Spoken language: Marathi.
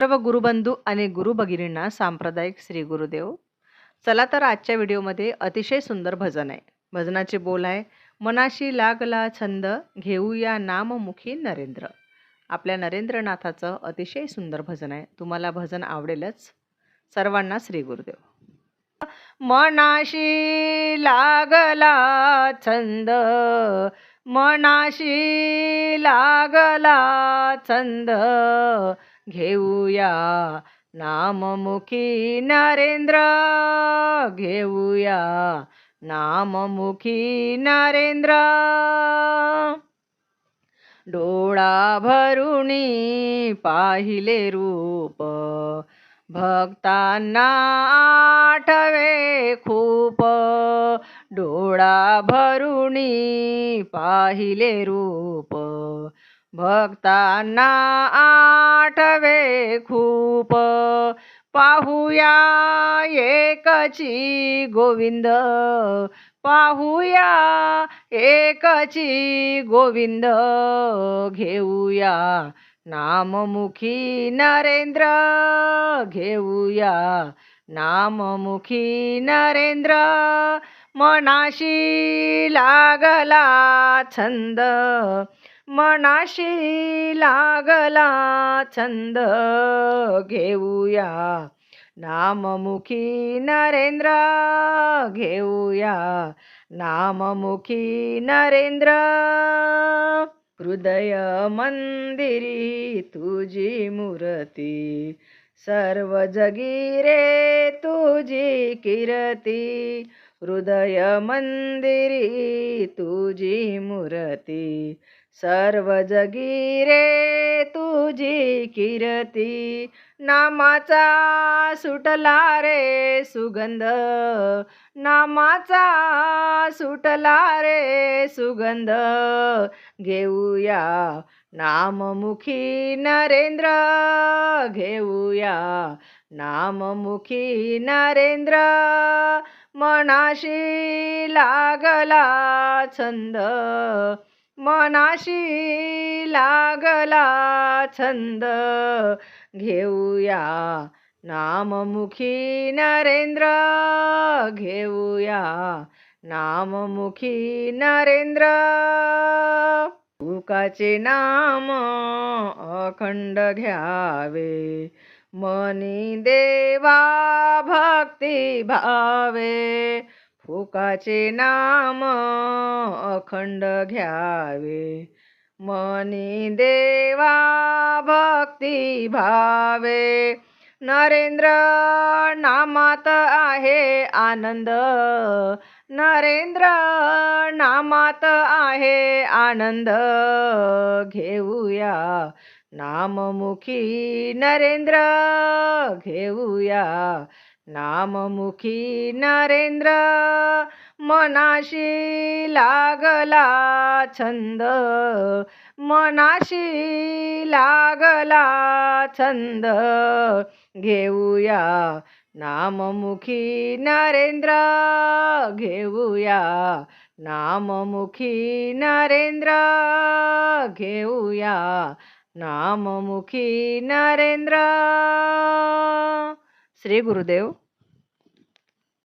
सर्व गुरुबंधू आणि गुरु भगिनींना सांप्रदायिक श्री गुरुदेव. चला तर आजच्या व्हिडिओमध्ये अतिशय सुंदर भजन आहे. भजनाचे बोल आहे, मनाशी लागला छंद घेऊया नाममुखी नरेंद्र. आपल्या नरेंद्रनाथाचं अतिशय सुंदर भजन आहे. तुम्हाला भजन आवडेलच. सर्वांना श्री गुरुदेव. मनाशी लागला छंद, मनाशी लागला छंद घेऊया नाममुखी नरेंद्र, घेऊया नाममुखी नरेंद्र. डोळा भरुणी पाहिले रूप, भक्तांना आठवे खूप. डोळा भरुणी पाहिले रूप, भक्तांना आठवे खूप. पाहुया एकची गोविंद, पाहुया एकची गोविंद. घेऊया नाममुखी नरेंद्र, घेऊया नाममुखी नरेंद्र. मनाशी लागला छंद, मनाशी लागला छंद घेऊया नाममुखी नरेंद्र, घेऊया नाममुखी नरेंद्र. हृदय मंदिरी तुझी मूर्ती, सर्व जगी रे तुझी कीर्ती. हृदय मंदिरी तुझी मूर्ती, सर्व जगी रे तुझी कीर्ती. नामाचा सुटला रे सुगंध, नामाचा सुटला रे सुगंध. घेऊया नाममुखी नरेंद्र, घेऊया नाममुखी नरेंद्र. मनाशी लागला छंद, मनाशी लागला छंद. घेऊया नाममुखी नरेंद्र, घेऊया नाममुखी नरेंद्र. तुकाचे नाम अखंड घ्यावे, मनी देवा भक्ती भावे. फुकाचे नाम अखंड घ्यावे, मनी देवा भक्ती भावे. नरेंद्र नामात आहे आनंद, नरेंद्र नामात आहे आनंद. घेऊया नाममुखी नरेंद्र, घेऊया नाममुखी नरेंद्र. मनाशी लागला छंद, मनाशी लागला छंद. घेऊया नाममुखी नरेंद्र, घेऊया नाममुखी नरेंद्र. घेऊया नाममुखी नरेंद्र. श्री गुरुदेव.